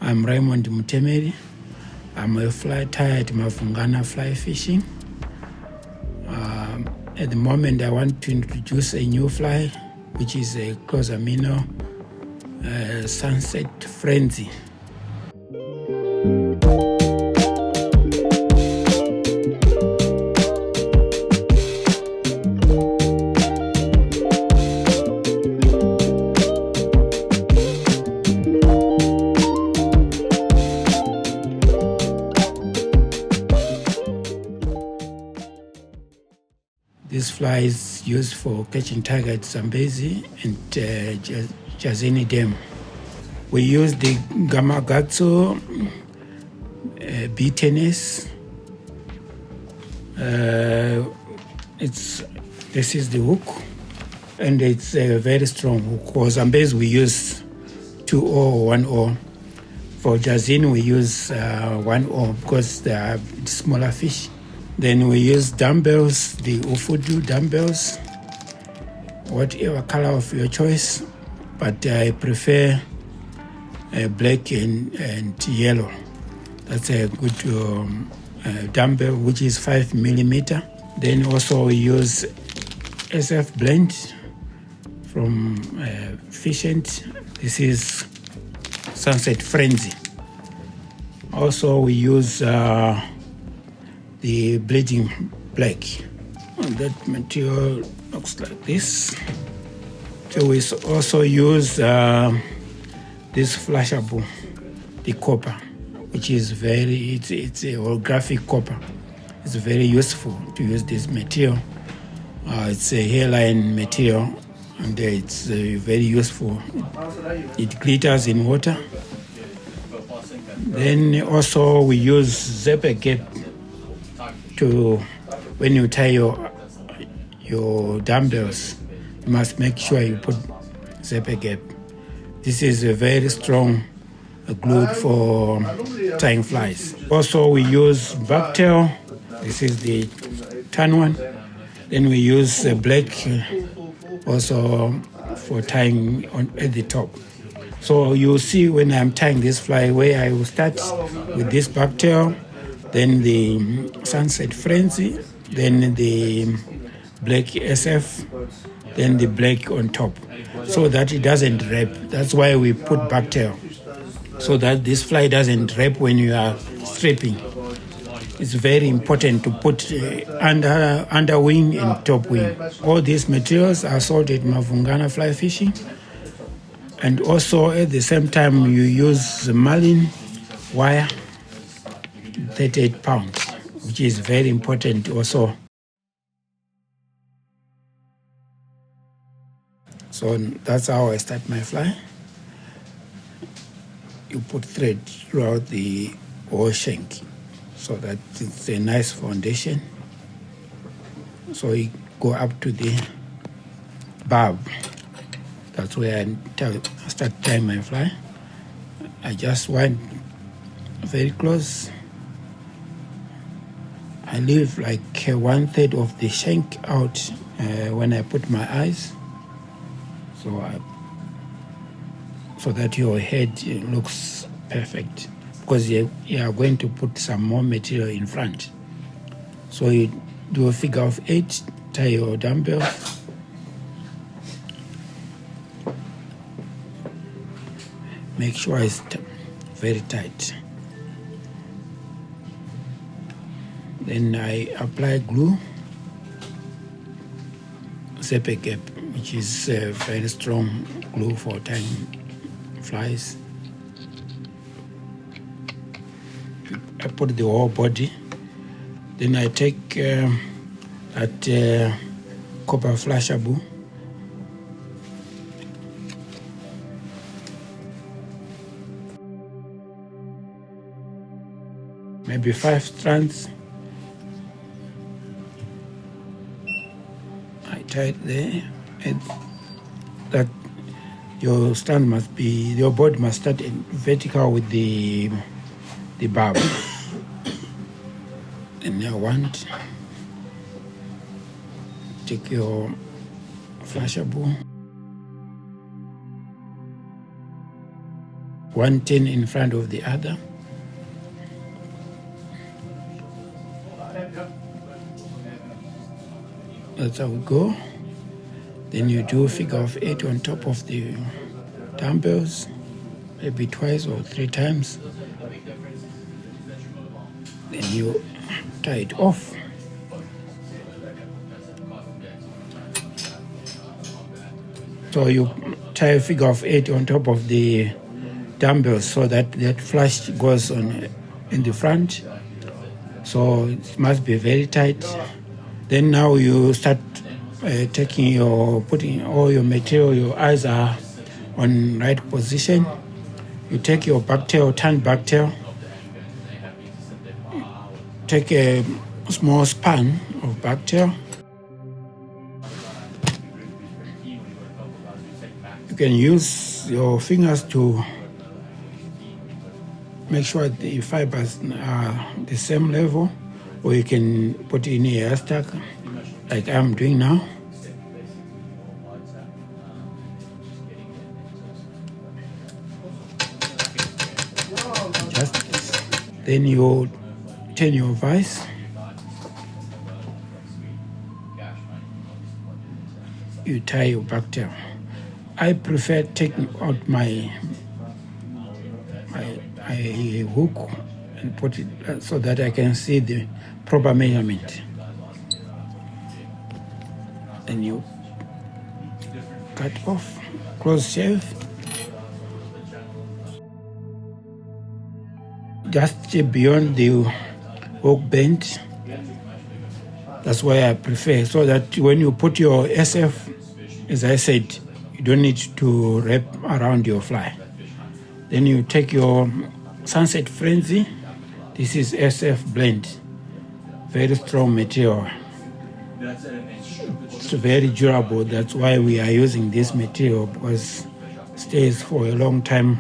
I'm Raymond Mutemeri. I'm a fly tyer at Mavungana Flyfishing. At the moment, I want to introduce a new fly, which is a Clouser Minnow, Sunset Frenzy. This fly is used for catching tiger at Zambezi and Jazini Dam. We use the Gamakatsu B10S. This is the hook, and it's a very strong hook. For Zambezi, we use 2 or 1 or. For Jazini, we use 1 or because they are smaller fish. Then we use dumbbells, the Ufudu dumbbells, whatever color of your choice, but I prefer black and yellow. That's a good dumbbell, which is 5 millimeter. Then also we use SF blend from Fishent. This is Sunset Frenzy. Also we use the bleeding black. And that material looks like this. So we also use this flashabou, the copper, which is it's a holographic copper. It's very useful to use this material. It's a hairline material, and it's very useful. It glitters in water. Then also we use zipper gap to, when you tie your dumbbells, you must make sure you put zipper gap. This is a very strong glue for tying flies. Also we use Bucktail. This is the tan one. Then we use black also for tying at the top. So you see when I'm tying this fly, where I will start with this Bucktail, then the Sunset Frenzy, then the black SF, then the black on top, so that it doesn't wrap. That's why we put Bucktail, so that this fly doesn't wrap when you are stripping. It's very important to put underwing and top wing. All these materials are sold at Mavungana Flyfishing, and also at the same time you use marlin wire, 38 pounds, which is very important also. So that's how I start my fly. You put thread throughout the whole shank so that it's a nice foundation. So you go up to the barb. That's where I start tying my fly. I just wind very close. I leave like 1/3 of the shank out when I put my eyes, so that your head looks perfect, because you are going to put some more material in front. So you do a figure of 8, tie your dumbbell. Make sure it's very tight. Then I apply glue, zipper gap, which is a very strong glue for tying flies. I put the whole body. Then I take that copper flashabou. Maybe 5 strands. I tie it there, and that your strand must be, your board must start vertical with the barb. And now take your flashabou, one tin in front of the other. That's how we go. Then you do figure of 8 on top of the dumbbells, maybe twice or 3 times. Then you tie it off. So you tie a figure of 8 on top of the dumbbells so that that flash goes on in the front. So it must be very tight. Then now you start putting all your material. Your eyes are on right position. You take your bucktail, turn bucktail. Take a small span of bucktail. You can use your fingers to make sure the fibers are the same level, or you can put in a hair stack like I'm doing now. Just this. Then you turn your vise. You tie your bucktail. I prefer taking out my hook and put it so that I can see the proper measurement. Then you cut off, close shave. Just beyond the hook bend. That's why I prefer, so that when you put your SF, as I said, you don't need to wrap around your fly. Then you take your Sunset Frenzy. This is SF blend. Very strong material. It's very durable. That's why we are using this material, because it stays for a long time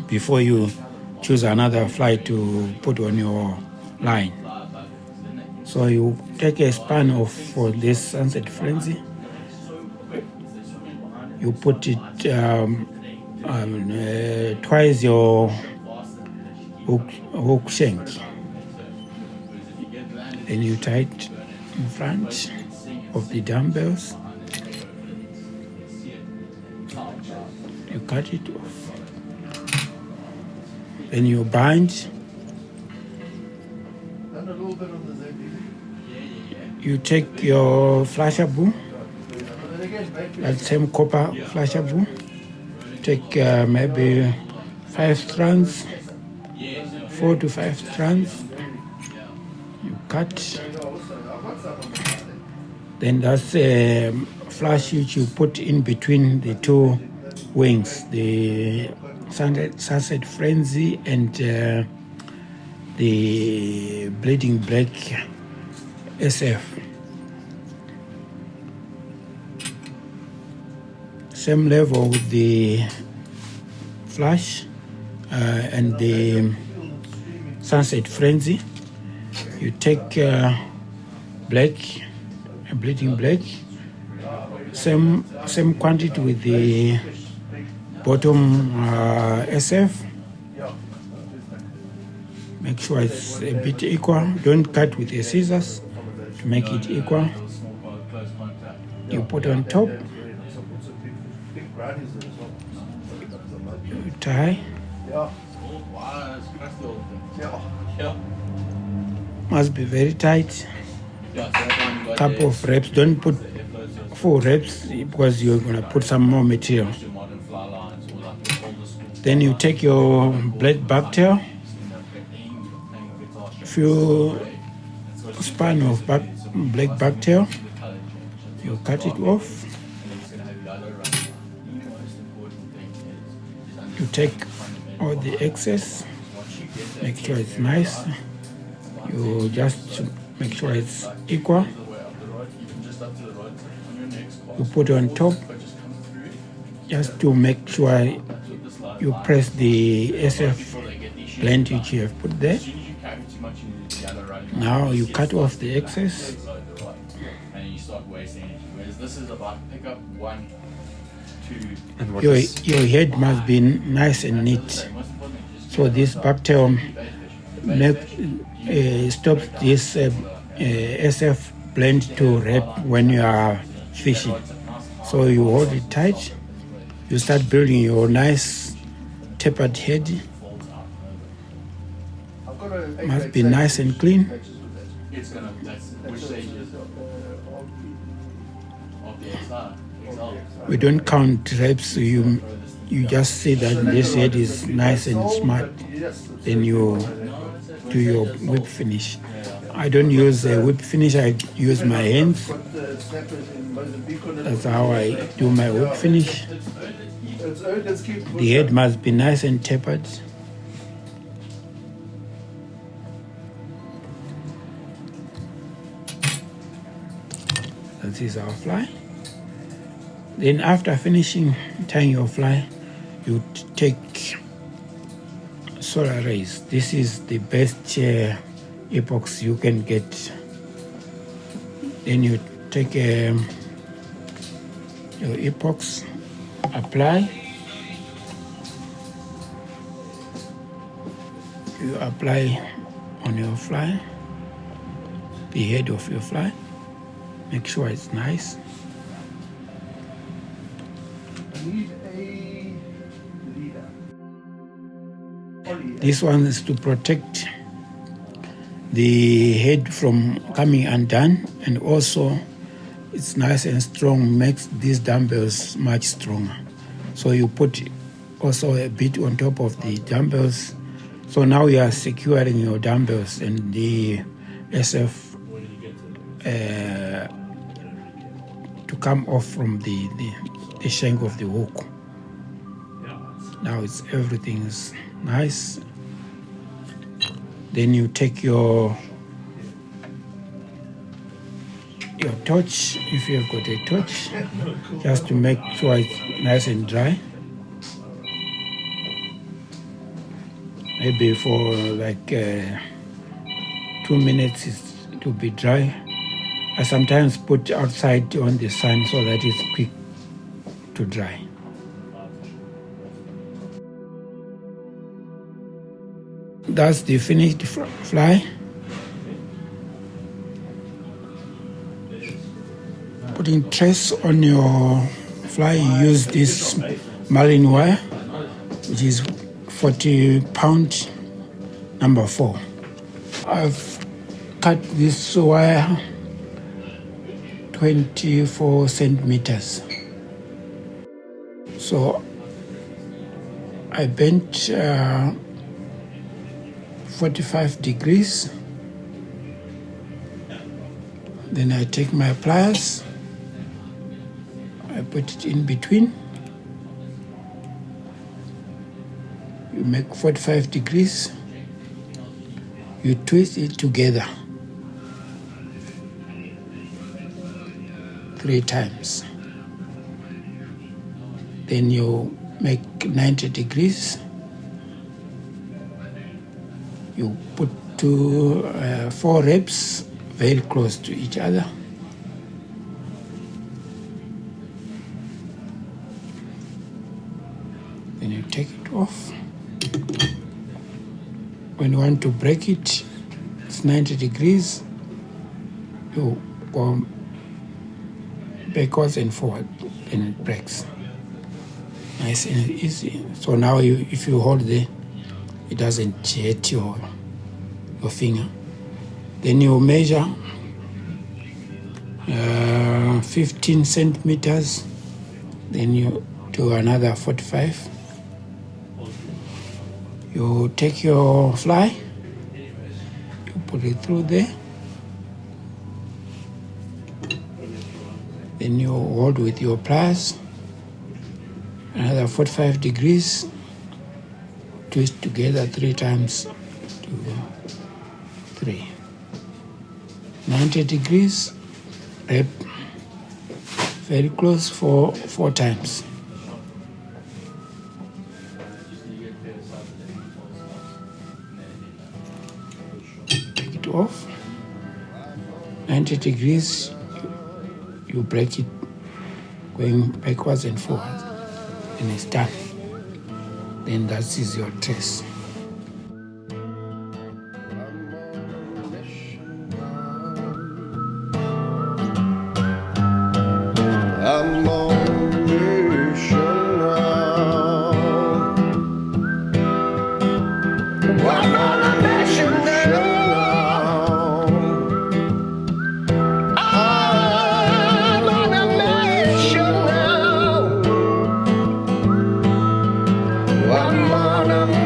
before you choose another fly to put on your line. So you take a span for this Sunset Frenzy. You put it twice your hook shank. Then you tie it in front of the dumbbells. You cut it off. Then you bind. You take your flashabou, that same copper flashabou. Take maybe 5 strands, 4 to 5 strands. You cut. Then that's a flash which you put in between the 2 wings, the Sunset Frenzy and the Bleeding Black SF. Same level with the flash and the Sunset Frenzy. You take bleeding black, same quantity with the bottom SF. Make sure it's a bit equal. Don't cut with the scissors to make it equal. You put on top. You tie. Must be very tight. Couple of reps. Don't put 4 reps because you're gonna put some more material. Then you take your blade bucktail, few span of black bucktail. You cut it off. You take all the excess. Make sure it's nice. You just make sure it's equal. You put on top just to make sure you press the SF blend which you have put there. Now you cut off the excess. your head must be nice and neat. So this bucktail stops this SF blend to wrap when you are fishing. So you hold it tight, you start building your nice tapered head. Must be nice and clean. We don't count reps, you just see that this head is nice and smart, then you do your whip finish. I don't use a whip finish, I use my hands. That's how I do my whip finish. The head must be nice and tapered. That is our fly. Then after finishing tying your fly, you take solar rays. This is the best epox you can get. Then you take your epox, apply. You apply on your fly, the head of your fly. Make sure it's nice. This one is to protect the head from coming undone, and also it's nice and strong, makes these dumbbells much stronger. So you put also a bit on top of the dumbbells. So now you are securing your dumbbells and the SF to come off from the shank of the hook. Now everything is nice. Then you take your torch, if you have got a torch, just to make sure it's nice and dry. Maybe for like 2 minutes to be dry. I sometimes put outside on the sun so that it's quick to dry. That's the finished fly. Putting trace on your fly, you use this marlin wire, which is 40-pound number 4. I've cut this wire 24 centimeters. So I bent 45 degrees. Then I take my pliers, I put it in between. You make 45 degrees. You twist it together 3 times. Then you make 90 degrees. You put 4 reps very close to each other. Then you take it off. When you want to break it, it's 90 degrees. You go backwards and forward, and it breaks. Nice and easy. So now if you hold it doesn't hit your finger. Then you measure 15 centimeters. Then you do another 45. You take your fly, you put it through there. Then you hold with your pliers, another 45 degrees, twist together 3 times, 2, 3. 90 degrees, wrap very close for 4 times. Take it off. 90 degrees, you break it going backwards and forwards. and it's done. Then that is your trace.